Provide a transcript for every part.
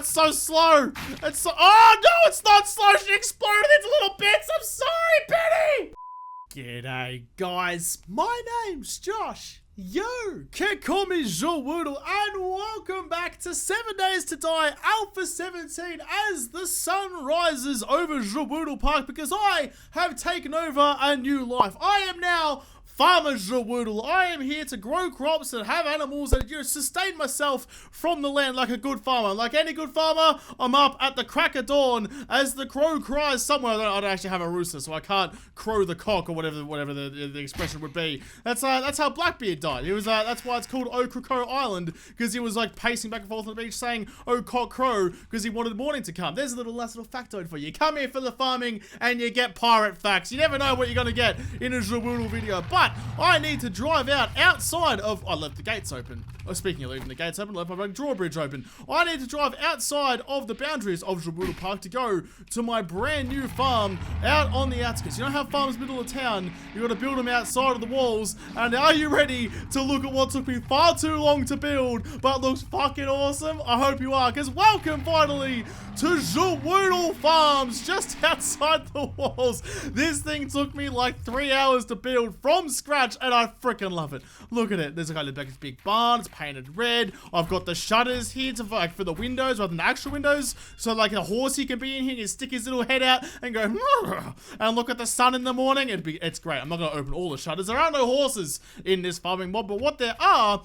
it's so slow. It's so, oh no, it's not slow. She exploded into little bits. I'm sorry, Penny. G'day, guys. My name's Josh. Yo, can call me Jawoodle, and welcome back to 7 Days to Die Alpha 17 as the sun rises over Jawoodle Park because I have taken over a new life. I am now Farmer Jawoodle. I am here to grow crops and have animals and sustain myself from the land like a good farmer. Like any good farmer, I'm up at the crack of dawn as the crow cries somewhere. I don't actually have a rooster, so I can't crow the cock or whatever the expression would be. That's how Blackbeard died. He was that's why it's called Okrakrow Island, because he was like pacing back and forth on the beach saying "Oh cock crow" because he wanted morning to come. There's a last little factoid for you. Come here for the farming and you get pirate facts. You never know what you're gonna get in a Jawoodle video, but I need to drive outside of... I left the gates open. Oh, speaking of leaving the gates open, I left my drawbridge open. I need to drive outside of the boundaries of Jawoodle Park to go to my brand new farm out on the outskirts. You know how farms middle of town, you got to build them outside of the walls. And are you ready to look at what took me far too long to build, but looks fucking awesome? I hope you are, because welcome finally to Jawoodle Farms, just outside the walls. This thing took me like 3 hours to build from scratch, and I freaking love it. Look at it. There's a kind of big barn. It's painted red. I've got the shutters here to for the windows rather than the actual windows, so like a horsey can be in here and stick his little head out and go and look at the sun in the morning. It's great. I'm not going to open all the shutters. There are no horses in this farming mod, but what there are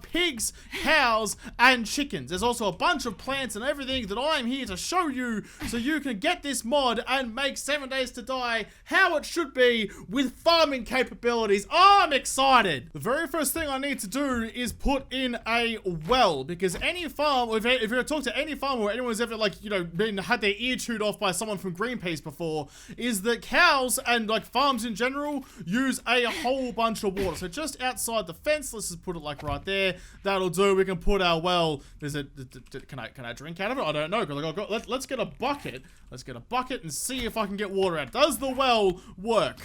pigs, cows, and chickens. There's also a bunch of plants and everything that I'm here to show you so you can get this mod and make 7 Days to Die how it should be with farming capabilities. Oh, I'm excited. The very first thing I need to do is put in a well, because any farm, if you talk to any farmer or anyone's ever like, you know, had their ear chewed off by someone from Greenpeace before, is that cows and like farms in general use a whole bunch of water. So just outside the fence, let's just put it like right there. That'll do. We can put our well. Can I drink out of it? I don't know. Let's get a bucket. Let's get a bucket and see if I can get water out. Does the well work?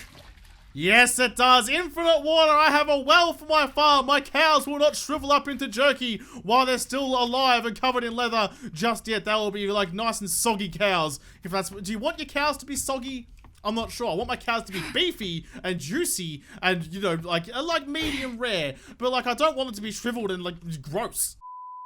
Yes, it does. Infinite water. I have a well for my farm. My cows will not shrivel up into jerky while they're still alive and covered in leather just yet. They will be like nice and soggy cows. If that's, do you want your cows to be soggy? I'm not sure. I want my cows to be beefy and juicy and, you know, like medium rare. But like, I don't want them to be shriveled and like gross.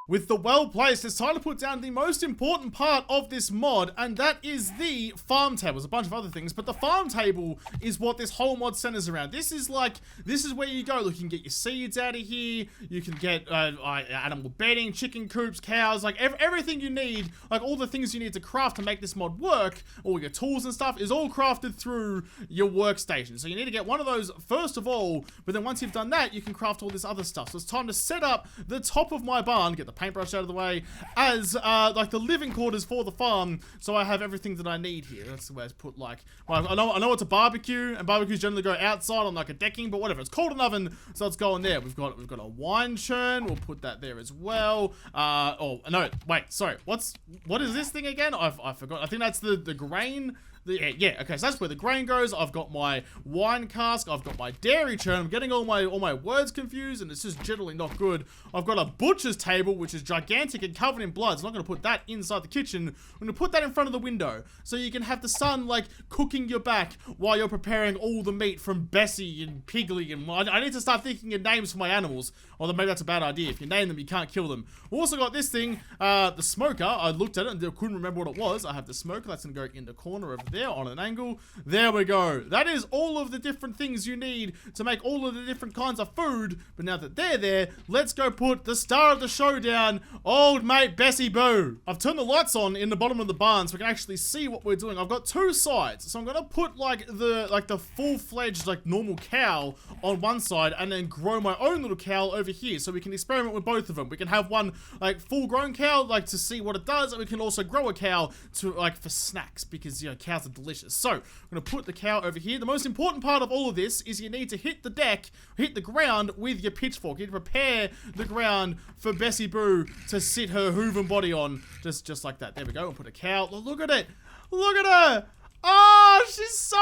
With the well placed, it's time to put down the most important part of this mod, and that is the farm table. There's a bunch of other things, but the farm table is what this whole mod centers around. This is where you go. Look, you can get your seeds out of here. You can get animal bedding, chicken coops, cows, like everything you need, like all the things you need to craft to make this mod work, all your tools and stuff is all crafted through your workstation. So you need to get one of those first of all, but then once you've done that, you can craft all this other stuff. So it's time to set up the top of my barn, get the paintbrush out of the way, as like the living quarters for the farm, so I have everything that I need here. That's the way it's put. Like, well, I know it's a barbecue, and barbecues generally go outside on like a decking, but whatever. It's called an oven, so it's going there. We've got a wine churn. We'll put that there as well. Oh no, wait, sorry. What is this thing again? I forgot. I think that's the grain. Yeah, okay, so that's where the grain goes. I've got my wine cask. I've got my dairy churn. I'm getting all my words confused, and it's just generally not good. I've got a butcher's table, which is gigantic and covered in blood, so I'm not going to put that inside the kitchen. I'm going to put that in front of the window, so you can have the sun, like, cooking your back while you're preparing all the meat from Bessie and Piggly, and I need to start thinking of names for my animals, although maybe that's a bad idea. If you name them, you can't kill them. We've also got this thing, the smoker. I looked at it and couldn't remember what it was. I have the smoker. That's going to go in the corner over there on an angle. There we go. That is all of the different things you need to make all of the different kinds of food. But now that they're there, let's go put the star of the show down, old mate Bessie Boo. I've turned the lights on in the bottom of the barn so we can actually see what we're doing. I've got two sides, so I'm gonna put like the full-fledged like normal cow on one side and then grow my own little cow over here, so we can experiment with both of them. We can have one like full-grown cow like to see what it does, and we can also grow a cow to like for snacks, because you know cows are delicious. So I'm gonna put the cow over here. The most important part of all of this is you need to hit the ground with your pitchfork. You need to prepare the ground for Bessie Boo to sit her hooven body on, just like that. There we go. We'll put a cow. Look at it. Look at her. Oh, she's so...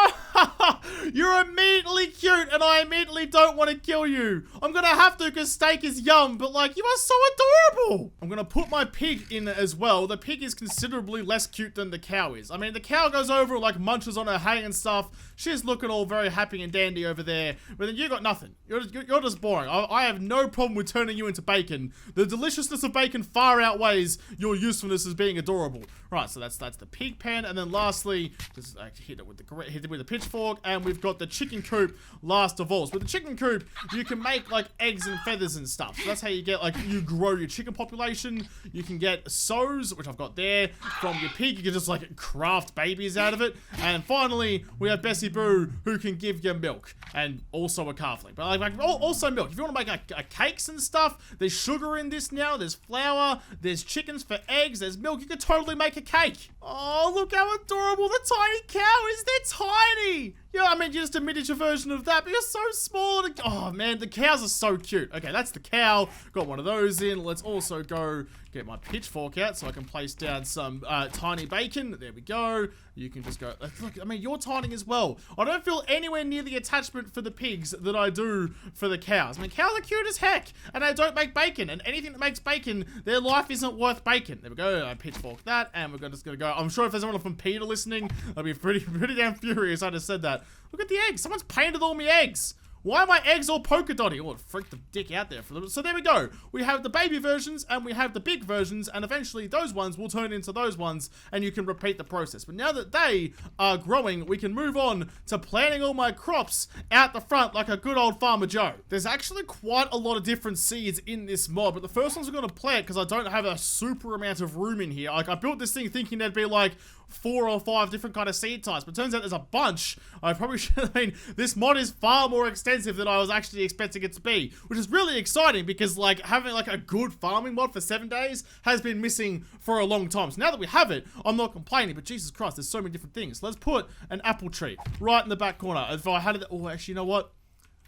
You're immediately cute, and I immediately don't want to kill you. I'm gonna have to because steak is yum, but like, you are so adorable. I'm gonna put my pig in as well. The pig is considerably less cute than the cow is. I mean, the cow goes over, like, munches on her hay and stuff. She's looking all very happy and dandy over there, but then you got nothing. You're just boring. I have no problem with turning you into bacon. The deliciousness of bacon far outweighs your usefulness as being adorable. Right, so that's the pig pen, and then lastly, just hit it with the pitchfork, and we've got the chicken coop last of all. So with the chicken coop, you can make like eggs and feathers and stuff. So that's how you get, like, you grow your chicken population. You can get sows, which I've got there, from your pig. You can just like craft babies out of it. And finally, we have Bessie Boo, who can give you milk, and also a calfling. But like also milk. If you want to make a cakes and stuff, there's sugar in this now. There's flour. There's chickens for eggs. There's milk. You could totally make a cake. Oh, look how adorable the tiny cow is. They're tiny. Yeah, I mean, just a miniature version of that, but you're so small. Oh, man, the cows are so cute. Okay, that's the cow. Got one of those in. Let's also go get my pitchfork out so I can place down some tiny bacon. There we go. You can just go. Look, I mean, you're tiny as well. I don't feel anywhere near the attachment for the pigs that I do for the cows. I mean, cows are cute as heck, and they don't make bacon. And anything that makes bacon, their life isn't worth bacon. There we go. I pitchfork that, and we're just gonna go. I'm sure if there's anyone from Peter listening, I'll be pretty damn furious. I just said that. Look at the eggs. Someone's painted all my eggs. Why are my eggs all polka dotty? Oh, it freaked the dick out there for a little bit. So there we go. We have the baby versions and we have the big versions, and eventually those ones will turn into those ones, and you can repeat the process. But now that they are growing, we can move on to planting all my crops out the front like a good old Farmer Joe. There's actually quite a lot of different seeds in this mod, but the first ones we're going to plant, because I don't have a super amount of room in here. Like, I built this thing thinking there'd be like 4 or 5 different kind of seed types, but turns out there's a bunch. I probably should, I mean, this mod is far more extensive than I was actually expecting it to be, which is really exciting because, like, having like a good farming mod for 7 days has been missing for a long time. So now that we have it, I'm not complaining, but Jesus Christ, there's so many different things. Let's put an apple tree right in the back corner. If I had it, oh, actually, you know what?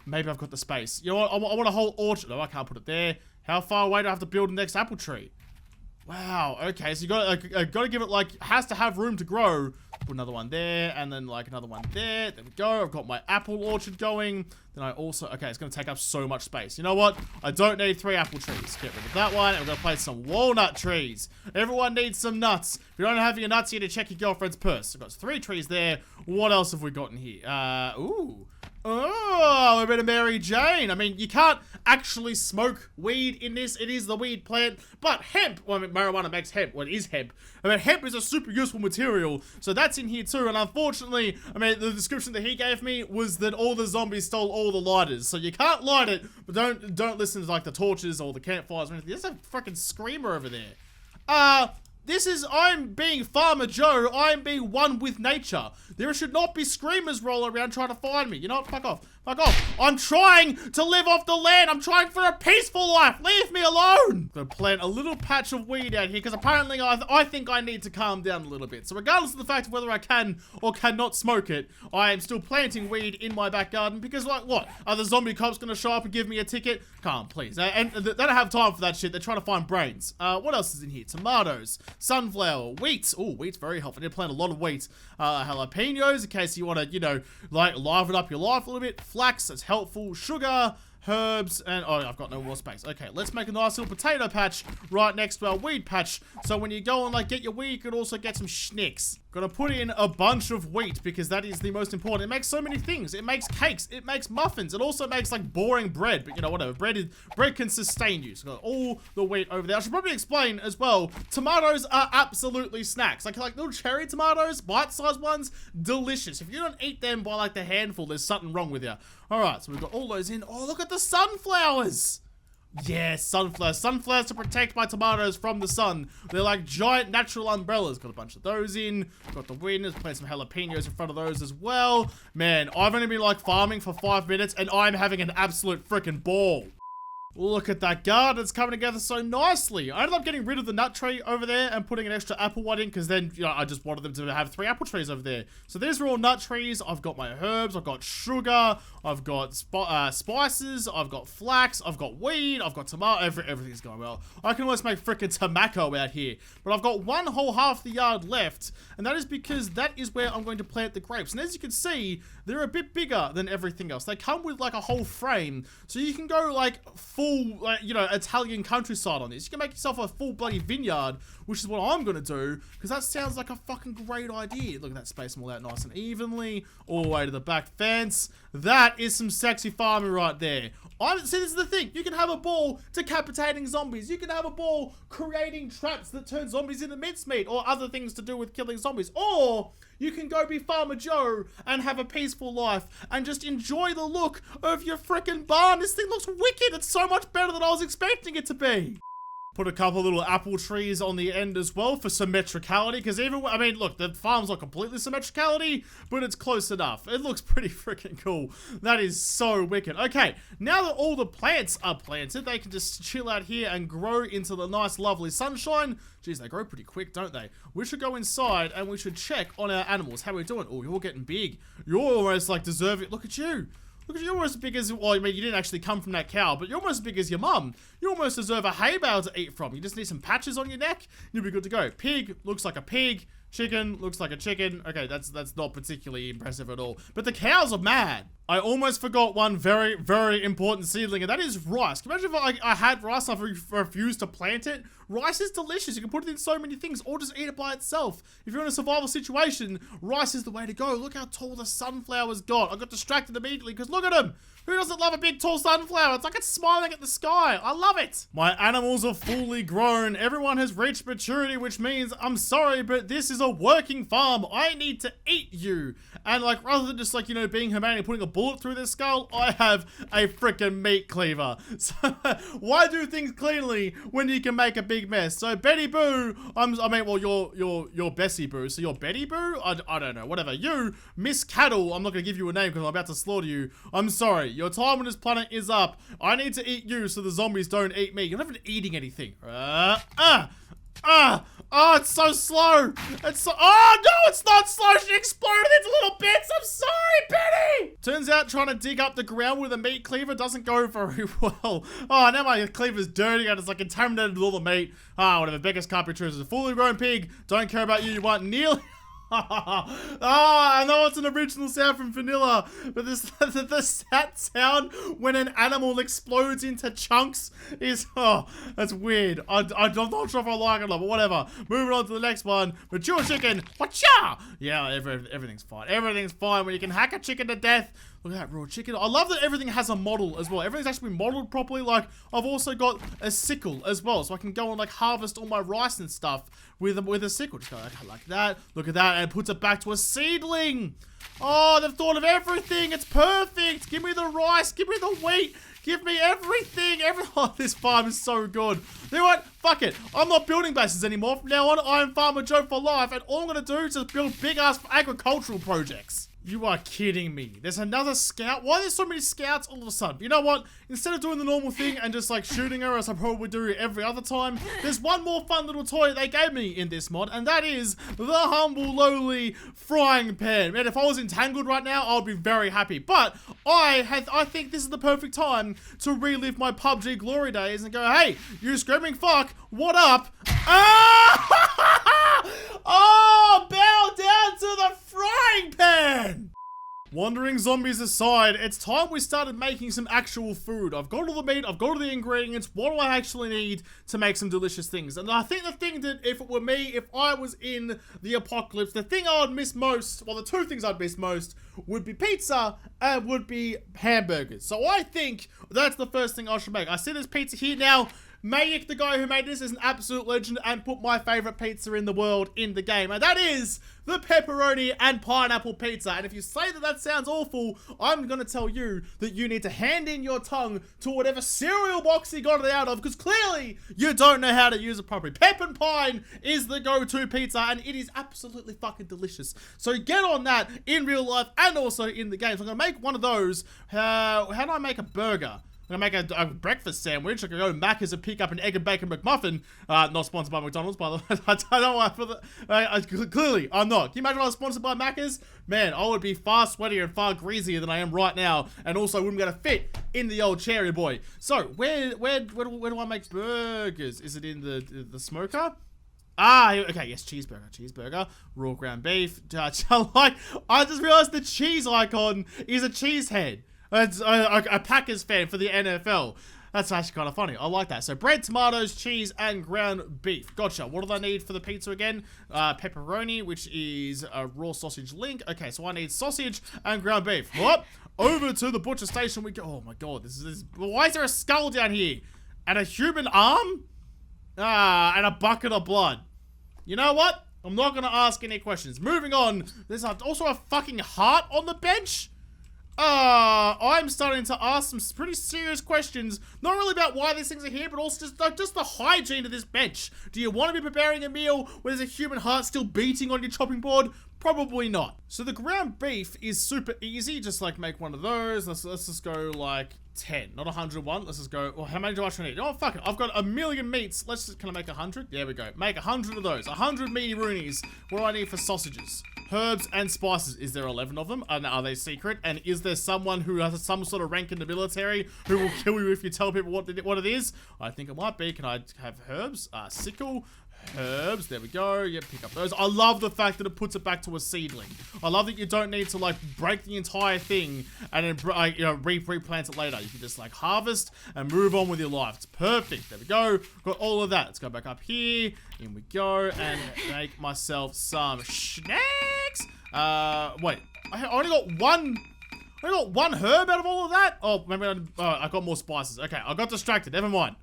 Maybe I've got the space. You know what? I want a whole orchard. No, I can't put it there. How far away do I have to build the next apple tree? Wow, okay, so you got to give it, like, has to have room to grow. Put another one there, and then, like, another one there. There we go. I've got my apple orchard going. Then I also, okay, it's going to take up so much space. You know what? I don't need 3 apple trees. Get rid of that one, and we're going to place some walnut trees. Everyone needs some nuts. If you don't have your nuts, you need to check your girlfriend's purse. I've got 3 trees there. What else have we got in here? Ooh. Oh, a bit of Mary Jane. I mean, you can't actually smoke weed in this. It is the weed plant. But hemp, well, I mean, marijuana makes hemp. Well, it is hemp. I mean, hemp is a super useful material. So that's in here too. And unfortunately, I mean, the description that he gave me was that all the zombies stole all the lighters. So you can't light it, but don't listen to, like, the torches or the campfires or anything. There's a fucking screamer over there. I'm being Farmer Joe. I'm being one with nature. There should not be screamers rolling around trying to find me. You know what? Fuck off. Fuck off. I'm trying to live off the land. I'm trying for a peaceful life. Leave me alone. I'm gonna plant a little patch of weed out here because apparently I think I need to calm down a little bit. So regardless of the fact of whether I can or cannot smoke it, I am still planting weed in my back garden because, like, what? Are the zombie cops gonna show up and give me a ticket? Can't, please. And they don't have time for that shit. They're trying to find brains. What else is in here? Tomatoes, sunflower, wheat. Oh, wheat's very helpful. I need to plant a lot of wheat. Jalapenos in case you want to, you know, like, liven up your life a little bit. Flax, that's helpful. Sugar, herbs, and oh, I've got no more space. Okay, let's make a nice little potato patch right next to our weed patch. So when you go and, like, get your weed, you can also get some schnicks. Gonna put in a bunch of wheat because that is the most important. It makes so many things. It makes cakes. It makes muffins. It also makes, like, boring bread. But, you know, whatever. Bread can sustain you. So got all the wheat over there. I should probably explain as well. Tomatoes are absolutely snacks. Like little cherry tomatoes, bite-sized ones, delicious. If you don't eat them by, like, the handful, there's something wrong with you. All right, so we've got all those in. Oh, look at the sunflowers. Yes, sunflowers. Sunflowers to protect my tomatoes from the sun. They're like giant natural umbrellas. Got a bunch of those in. Got the winners. Plant some jalapenos in front of those as well. Man, I've only been, like, farming for 5 minutes and I'm having an absolute freaking ball. Look at that garden, it's coming together so nicely. I ended up getting rid of the nut tree over there and putting an extra apple one in because then, you know, I just wanted them to have 3 apple trees over there. So these are all nut trees. I've got my herbs, I've got sugar, I've got spices, I've got flax, I've got weed, I've got tomato, everything's going well. I can almost make frickin' tobacco out here. But I've got one whole half the yard left, and that is because that is where I'm going to plant the grapes. And as you can see, they're a bit bigger than everything else. They come with like a whole frame, so you can go like full, you know, Italian countryside on this. You can make yourself a full bloody vineyard, which is what I'm gonna do, because that sounds like a fucking great idea. Look at that, space them all out nice and evenly, all the way to the back fence. That is some sexy farming right there. See, this is the thing. You can have a ball decapitating zombies. You can have a ball creating traps that turn zombies into mincemeat or other things to do with killing zombies. Or you can go be Farmer Joe and have a peaceful life and just enjoy the look of your frickin' barn. This thing looks wicked. It's so much better than I was expecting it to be. Put a couple little apple trees on the end as well for symmetricality, because even, I mean, look, the farm's not completely symmetricality, but it's close enough. It looks pretty freaking cool. That is so wicked. Okay, now that all the plants are planted, they can just chill out here and grow into the nice, lovely sunshine. Jeez, they grow pretty quick, don't they? We should go inside and we should check on our animals. How are we doing? Oh, you're getting big. You're almost like deserving. Look at you. Look at you, almost as big as, well, I mean, you didn't actually come from that cow, but you're almost as big as your mum. You almost deserve a hay bale to eat from. You just need some patches on your neck, you'll be good to go. Pig looks like a pig. Chicken looks like a chicken. Okay, that's not particularly impressive at all. But the cows are mad. I almost forgot one very, very important seedling, and that is rice. Can you imagine if I had rice and I refused to plant it? Rice is delicious. You can put it in so many things, or just eat it by itself. If you're in a survival situation, rice is the way to go. Look how tall the sunflower's got. I got distracted immediately because look at him. Who doesn't love a big tall sunflower? It's like it's smiling at the sky. I love it. My animals are fully grown. Everyone has reached maturity, which means, I'm sorry, but this is a working farm. I need to eat you. And like, rather than just like, you know, being humane and putting a bullet through their skull, I have a freaking meat cleaver. So why do things cleanly when you can make a big mess? So Betty Boo, you're Bessie Boo. So you're Betty Boo? I don't know, whatever. You, Miss Cattle, I'm not going to give you a name because I'm about to slaughter you. I'm sorry. Your time on this planet is up. I need to eat you so the zombies don't eat me. You're not even eating anything. Oh, it's so slow. It's so, oh, no, it's not slow. She exploded into little bits. I'm sorry, Betty. Turns out trying to dig up the ground with a meat cleaver doesn't go very well. Oh, now my cleaver's dirty and it's like contaminated with all the meat. Ah, whatever. Beggars can't be choosers. A fully grown pig. Don't care about you. You want nearly... I know it's an original sound from Vanilla, but that sound when an animal explodes into chunks is, that's weird. I'm not sure if I like it or not, but whatever. Moving on to the next one. Mature chicken. Whatcha? Yeah, everything's fine. Everything's fine when you can hack a chicken to death. Look at that raw chicken. I love that everything has a model as well. Everything's actually been modeled properly. Like, I've also got a sickle as well, so I can go and like harvest all my rice and stuff with a sickle. Just go like that. Look at that, and it puts it back to a seedling. Oh, they've thought of everything. It's perfect. Give me the rice. Give me the wheat. Give me everything. Oh, this farm is so good. You know what? Fuck it. I'm not building bases anymore. From now on, I am Farmer Joe for life, and all I'm gonna do is just build big-ass agricultural projects. You are kidding me. There's another scout. Why are there so many scouts all of a sudden? You know what? Instead of doing the normal thing and just like shooting her as I probably do every other time, there's one more fun little toy they gave me in this mod, and that is the humble, lowly frying pan. Man, if I was entangled right now, I'd be very happy. But I think this is the perfect time to relive my PUBG glory days and go, hey, you screaming fuck, what up? Ah! Oh, bow down to the frying pan! Wandering zombies aside, it's time we started making some actual food. I've got all the meat, I've got all the ingredients. What do I actually need to make some delicious things? And I think the thing that, if it were me, if I was in the apocalypse, the thing I would miss most, well, the two things I'd miss most would be pizza and would be hamburgers. So I think that's the first thing I should make. I see this pizza here now. Mayic, the guy who made this, is an absolute legend and put my favorite pizza in the world in the game. And that is the pepperoni and pineapple pizza. And if you say that sounds awful, I'm going to tell you that you need to hand in your tongue to whatever cereal box you got it out of, because clearly you don't know how to use it properly. Pep and pine is the go-to pizza, and it is absolutely fucking delicious. So get on that in real life and also in the game. So I'm going to make one of those. How do I make a burger? I'm gonna make a breakfast sandwich. I can go to Macca's and pick up an egg and bacon McMuffin. Not sponsored by McDonald's, by the way. I don't know why. Clearly, I'm not. Can you imagine if I was sponsored by Macca's? Man, I would be far sweatier and far greasier than I am right now, and also wouldn't be able to fit in the old cherry boy. So, where do I make burgers? Is it in the smoker? Ah, okay, yes, cheeseburger, raw ground beef. I just realized the cheese icon is a cheese head. It's a Packers fan for the NFL. That's actually kind of funny. I like that. So bread, tomatoes, cheese, and ground beef. Gotcha. What do I need for the pizza again? Pepperoni, which is a raw sausage link. Okay, so I need sausage and ground beef. Whoop. Over to the butcher station we go. Oh my god, this is... Why is there a skull down here? And a human arm? And a bucket of blood. You know what? I'm not going to ask any questions. Moving on. There's also a fucking heart on the bench. I'm starting to ask some pretty serious questions. Not really about why these things are here, but also just the hygiene of this bench. Do you want to be preparing a meal where there's a human heart still beating on your chopping board? Probably not. So the ground beef is super easy. Just like make one of those. Let's just go like 10, not 101. Let's just go. Well, how many do I actually need? Oh, fuck it. I've got a million meats. Can I make 100? There we go. Make 100 of those. 100 meaty roonies. What do I need for sausages? Herbs and spices. Is there 11 of them? And are they secret? And is there someone who has some sort of rank in the military who will kill you if you tell people what it is? I think it might be. Can I have herbs? Sickle. Herbs, there we go. Yep, pick up those. I love the fact that it puts it back to a seedling. I love that you don't need to like break the entire thing and then replant it later. You can just like harvest and move on with your life. It's perfect. There we go. Got all of that. Let's go back up here. In we go and make myself some snacks. Wait, I only got one herb out of all of that. Oh, maybe I got more spices. Okay, I got distracted. Never mind.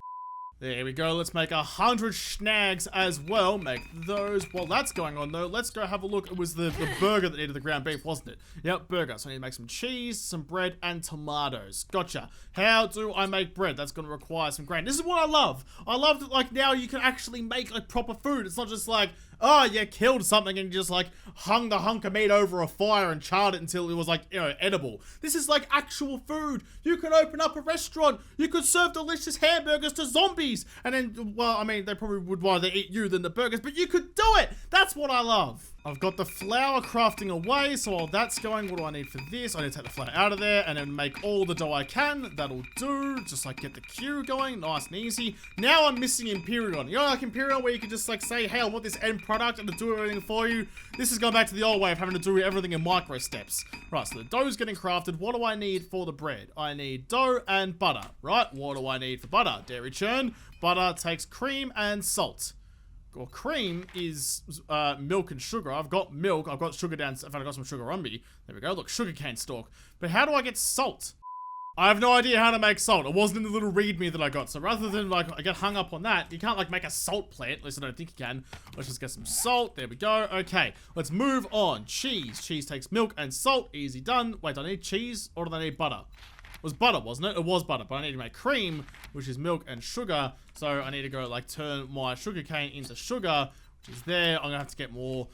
There we go. Let's make 100 snags as well. Make those. While that's going on, though, let's go have a look. It was the burger that needed the ground beef, wasn't it? Yep, burger. So I need to make some cheese, some bread, and tomatoes. Gotcha. How do I make bread? That's going to require some grain. This is what I love. I love that, like, now you can actually make, like, proper food. It's not just like, oh, you killed something and you just, like, hung the hunk of meat over a fire and charred it until it was, like, you know, edible. This is, like, actual food. You can open up a restaurant. You could serve delicious hamburgers to zombies. And then, well, I mean, they probably would rather eat you than the burgers, but you could do it. That's what I love. I've got the flour crafting away, so while that's going, what do I need for this? I need to take the flour out of there and then make all the dough I can. That'll do. Just like get the queue going, nice and easy. Now I'm missing Imperion. You know, like Imperion where you can just like say, hey, I want this end product and to do everything for you. This is going back to the old way of having to do everything in micro steps. Right, so the dough's getting crafted. What do I need for the bread? I need dough and butter, right? What do I need for butter? Dairy churn. Butter takes cream and salt. Or cream is milk and sugar. I've got milk. I've got sugar down. In fact, I've got some sugar on me. There we go. Look, sugarcane stalk. But how do I get salt? I have no idea how to make salt. It wasn't in the little readme that I got. So rather than like I get hung up on that, you can't like make a salt plant. At least I don't think you can. Let's just get some salt. There we go. Okay, let's move on. Cheese. Cheese takes milk and salt. Easy done. Wait, do I need cheese or do I need butter? It was butter, wasn't it? It was butter, but I need to make cream, which is milk and sugar. So I need to go like turn my sugar cane into sugar, which is there. I'm gonna have to get more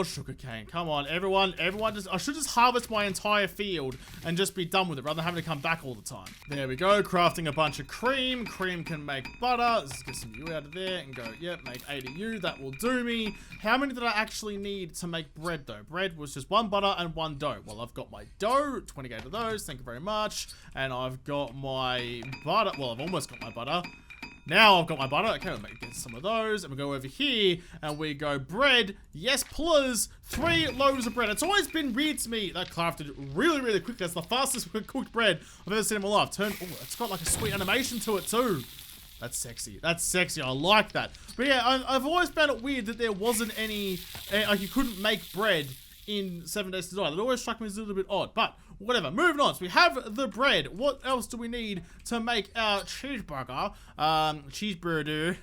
sugar cane. Come on, everyone just, I should just harvest my entire field and just be done with it rather than having to come back all the time. There we go, crafting a bunch of cream. Cream can make butter. Let's get some you out of there and go, yep, make 80 you. That will do me. How many did I actually need to make bread though? Bread was just one butter and one dough. Well, I've got my dough, 28 of those, thank you very much. And I've got my butter. Well, I've almost got my butter. Now I've got my butter. Okay, we'll get some of those. And we go over here and we go bread. Yes, please. 3 loaves of bread. It's always been weird to me. That crafted really, really quickly. That's the fastest cooked bread I've ever seen in my life. Oh, it's got like a sweet animation to it too. That's sexy. That's sexy. I like that. But yeah, I've always found it weird that there wasn't any, like you couldn't make bread in 7 Days to Die. That always struck me as a little bit odd, but whatever. Moving on. So we have the bread. What else do we need to make our cheeseburger? Cheeseburger.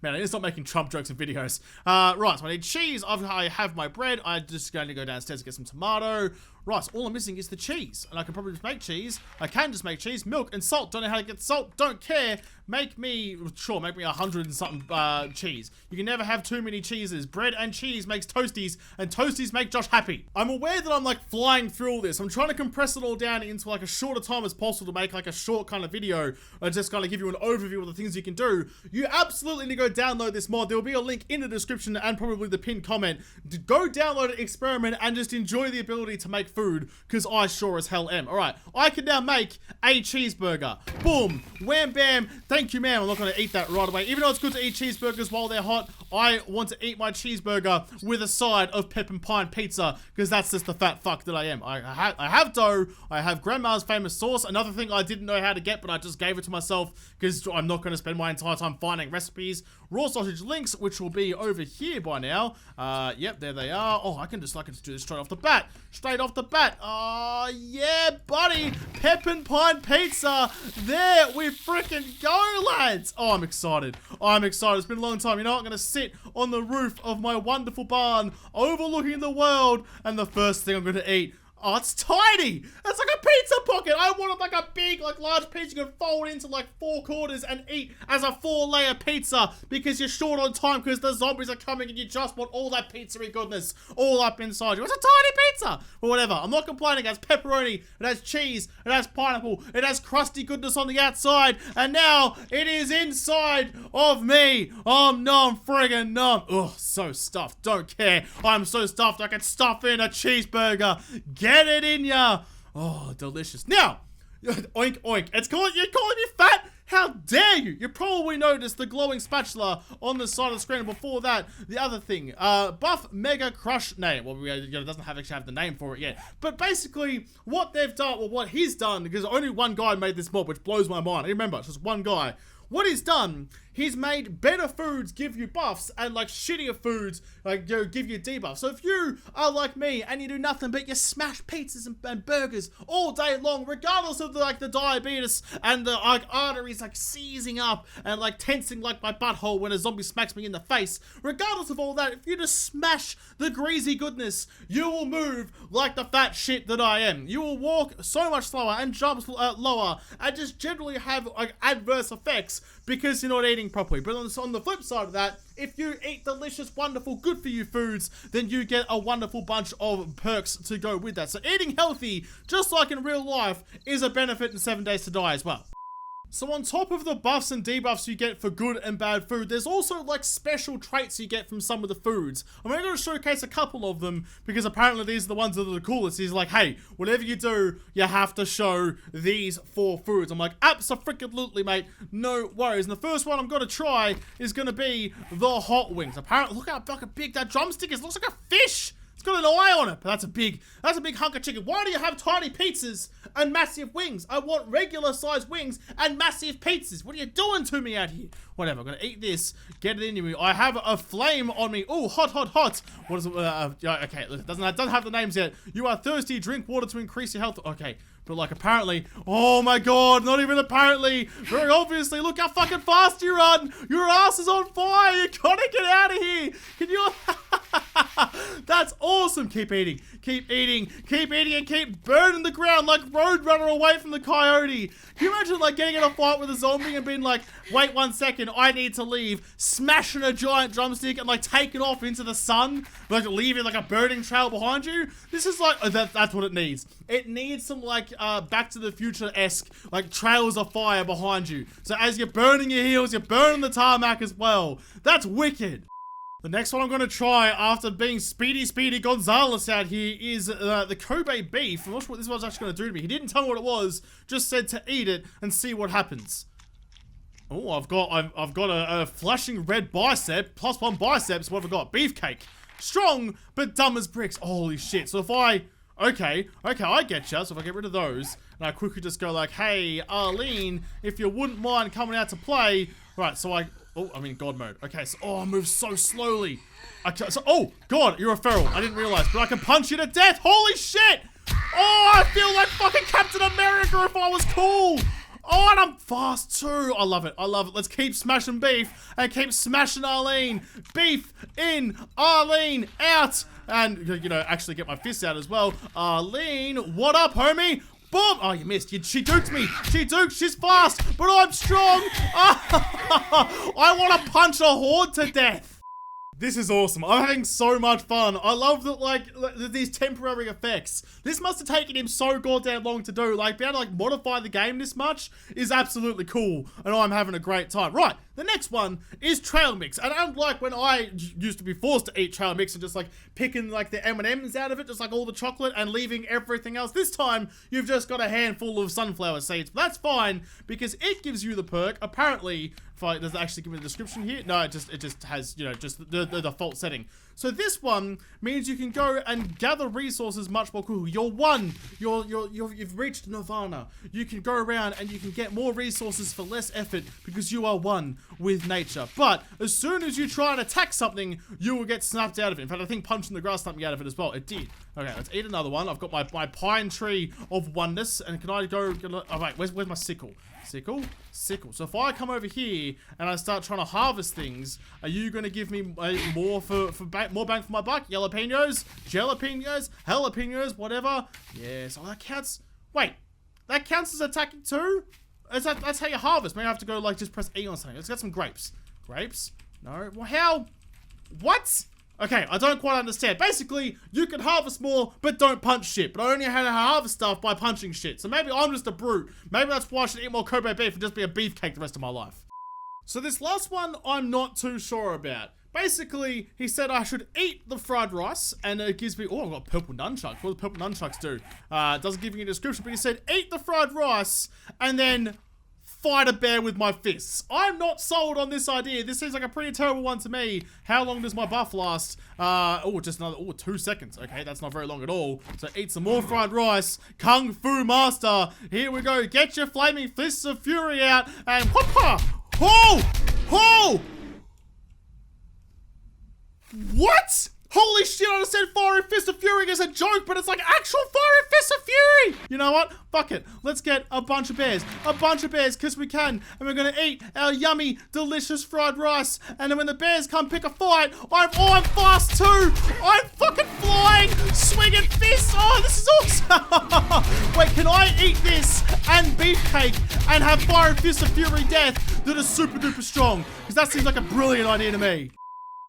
Man, I need to stop making Trump jokes in videos. Right, so I need cheese. I have my bread. I'm just going to go downstairs to get some tomato. Right, so all I'm missing is the cheese. And I can probably just make cheese. I can just make cheese, milk, and salt. Don't know how to get salt. Don't care. Make me 100 and something cheese. You can never have too many cheeses. Bread and cheese makes toasties, and toasties make Josh happy. I'm aware that I'm like flying through all this. I'm I'm trying to compress it all down into like a shorter time as possible to make like a short kind of video, or just kind of give you an overview of the things you can do. You absolutely need to go download this mod. There will be a link in the description and probably the pinned comment. Go download it, experiment, and just enjoy the ability to make food, because I sure as hell am. Alright, I can now make a cheeseburger. Boom, wham bam, thank you ma'am. I'm not going to eat that right away. Even though it's good to eat cheeseburgers while they're hot, I want to eat my cheeseburger with a side of pepper and pine pizza, because that's just the fat fuck that I am. I have dough, I have grandma's famous sauce, another thing I didn't know how to get, but I just gave it to myself, because I'm not going to spend my entire time finding recipes. Raw sausage links, which will be over here by now. Yep, there they are. Oh, I can just do this straight off the bat. Straight off the bat. Oh, yeah, buddy. Pepper and pine pizza. There we freaking go, lads. Oh, I'm excited. I'm excited. It's been a long time. You know what? I'm going to sit on the roof of my wonderful barn overlooking the world, and the first thing I'm going to eat. Oh, it's tiny! It's like a pizza pocket! I wanted like a big, like large pizza you could fold into like 4 quarters and eat as a 4-layer pizza, because you're short on time because the zombies are coming and you just want all that pizzery goodness all up inside you. It's a tiny pizza! Or whatever. I'm not complaining. It has pepperoni, it has cheese, it has pineapple, it has crusty goodness on the outside, and now it is inside of me. I'm numb, friggin' numb. Ugh, so stuffed. Don't care. I'm so stuffed I can stuff in a cheeseburger. Get it in ya! Oh, delicious. Now, oink oink. You're calling me fat? How dare you? You probably noticed the glowing spatula on the side of the screen. And before that, the other thing, Buff Mega Crush name. Well, it doesn't actually have the name for it yet. But basically, what they've done, or what he's done, because only one guy made this mod, which blows my mind. Remember, it's just one guy. What he's done, he's made better foods give you buffs, and like shittier foods like give you debuffs. So if you are like me and you do nothing but you smash pizzas and burgers all day long, regardless of the diabetes and the arteries like seizing up and like tensing like my butthole when a zombie smacks me in the face, regardless of all that, if you just smash the greasy goodness, you will move like the fat shit that I am. You will walk so much slower and jump lower and just generally have like adverse effects because you're not eating properly. But on the flip side of that, if you eat delicious, wonderful, good for you foods, then you get a wonderful bunch of perks to go with that. So eating healthy, just like in real life, is a benefit in 7 Days to Die as well. So on top of the buffs and debuffs you get for good and bad food, there's also like special traits you get from some of the foods. I'm only going to showcase a couple of them because apparently these are the ones that are the coolest. He's like, hey, whatever you do, you have to show these 4 foods. I'm like, abso-freaking-lutely, mate, no worries. And the first one I'm going to try is going to be the hot wings. Apparently, look how fucking big that drumstick is. It looks like a fish. It's got an eye on it, but that's a big hunk of chicken. Why do you have tiny pizzas and massive wings? I want regular sized wings and massive pizzas. What are you doing to me out here? Whatever, I'm gonna eat this, get it into me. I have a flame on me. Oh, hot, hot, hot. What is it? Okay, it doesn't have the names yet. You are thirsty, drink water to increase your health. Okay. But like apparently, oh my god, not even apparently, very obviously, look how fucking fast you run. Your ass is on fire. You gotta get out of here. Can you? That's awesome. Keep eating, keep eating, keep eating, and keep burning the ground like Roadrunner away from the coyote. Can you imagine like getting in a fight with a zombie and being like, wait 1 second, I need to leave, smashing a giant drumstick and like taking off into the sun, like leaving like a burning trail behind you? This is like, that's what it needs. It needs some like Back to the Future-esque like trails of fire behind you. So as you're burning your heels, you're burning the tarmac as well. That's wicked. The next one I'm going to try after being Speedy Gonzalez out here is the Kobe beef. I'm not sure what this one's actually going to do to me. He didn't tell me what it was, just said to eat it and see what happens. Oh, I've got a flashing red bicep, +1 biceps. What have I got? Beefcake. Strong, but dumb as bricks. Holy shit. So if I... Okay, I get ya. So if I get rid of those, and I quickly just go like, hey, Arlene, if you wouldn't mind coming out to play. Right, so I'm in God mode. Okay, so, I move so slowly. Okay, so, oh, God, you're a feral. I didn't realize, but I can punch you to death. Holy shit. Oh, I feel like fucking Captain America if I was cool. Oh, and I'm fast too. I love it. I love it. Let's keep smashing beef and keep smashing Arlene. Beef in, Arlene out. And, you know, actually get my fists out as well. Arlene, what up, homie? Boom! Oh, you missed. She duked me. She duked. She's fast, but I'm strong. I want to punch a horde to death. This is awesome. I'm having so much fun. I love that, like, these temporary effects. This must have taken him so goddamn long to do. Like, being able to, like, modify the game this much is absolutely cool. And I'm having a great time. Right, the next one is trail mix. And unlike when I used to be forced to eat trail mix and just, like, picking, like, the M&Ms out of it, just, like, all the chocolate and leaving everything else, this time, you've just got a handful of sunflower seeds. But that's fine, because it gives you the perk, apparently... Does it actually give me the description here? No, it just has, you know, just the default setting. So this one means you can go and gather resources much more cool. You've reached nirvana. You can go around and you can get more resources for less effort because you are one with nature. But as soon as you try and attack something, you will get snapped out of it. In fact, I think punching the grass snapped me out of it as well. It did. Okay, let's eat another one. I've got my pine tree of oneness. And can I go, oh wait, where's my sickle? Sickle. So if I come over here and I start trying to harvest things, are you going to give me more more bang for my buck? Jalapenos, jalapenos, whatever. Yes, oh, that counts. Wait, that counts as attacking too? That's how you harvest. Maybe I have to go, like, just press E on something. Let's get some grapes. Grapes? No. Well, how? What? Okay, I don't quite understand. Basically, you can harvest more, but don't punch shit. But I only know how to harvest stuff by punching shit. So maybe I'm just a brute. Maybe that's why I should eat more Kobe beef and just be a beefcake the rest of my life. So this last one, I'm not too sure about. Basically, he said I should eat the fried rice, and it gives me... Oh, I've got purple nunchucks. What do purple nunchucks do? It doesn't give me a description, but he said eat the fried rice, and then... fight a bear with my fists. I'm not sold on this idea. This seems like a pretty terrible one to me. How long does my buff last? Just another, 2 seconds. Okay, that's not very long at all. So eat some more fried rice. Kung Fu Master. Here we go. Get your flaming fists of fury out. And whoop-ha! Oh! Oh! What? Holy shit, I just said Fiery Fist of Fury as a joke, but it's like actual Fiery Fist of Fury! You know what? Fuck it. Let's get a bunch of bears. A bunch of bears, because we can. And we're going to eat our yummy, delicious fried rice. And then when the bears come pick a fight, I'm fast too! I'm fucking flying! Swinging fists! Oh, this is awesome! Wait, can I eat this and beefcake and have Fiery Fist of Fury death that is super duper strong? Because that seems like a brilliant idea to me.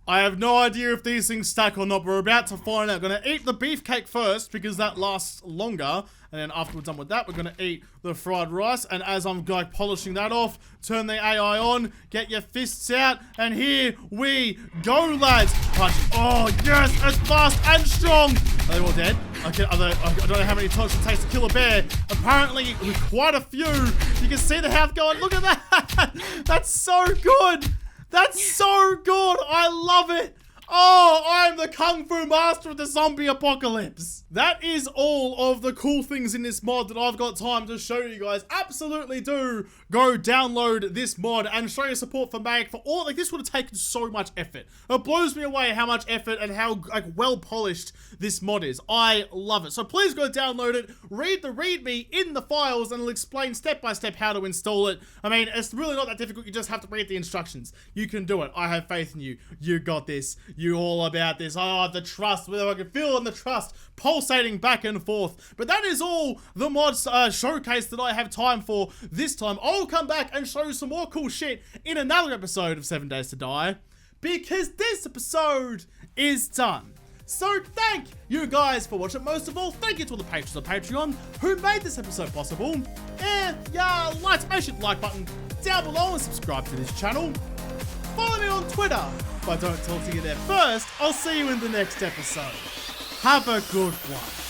I have no idea if these things stack or not, but we're about to find out. We're going to eat the beefcake first, because that lasts longer. And then after we're done with that, we're going to eat the fried rice. And as I'm like polishing that off, turn the AI on, get your fists out, and here we go, lads. Punch. Oh, yes, it's fast and strong. Are they all dead? Okay, I don't know how many times it takes to kill a bear. Apparently, with quite a few. You can see the health going. Look at that. That's so good. That's so good! I love it! Oh, I'm the Kung Fu Master of the zombie apocalypse! That is all of the cool things in this mod that I've got time to show you guys. Absolutely do go download this mod and show your support for Mayic for all, like, this would have taken so much effort. It blows me away how much effort and how, like, well polished this mod is. I love it. So please go download it, read the README in the files, and it'll explain step by step how to install it. I mean, it's really not that difficult. You just have to read the instructions. You can do it. I have faith in you. You got this. You all about this. Oh, the trust. I can feel in the trust pulsating back and forth. But that is all the mods showcase that I have time for this time. I'll come back and show you some more cool shit in another episode of 7 Days to Die, because this episode is done. So thank you guys for watching. Most of all, thank you to all the patrons on Patreon who made this episode possible. And yeah, smash the like button down below and subscribe to this channel. Follow me on Twitter. If I don't talk to you there first, I'll see you in the next episode. Have a good one.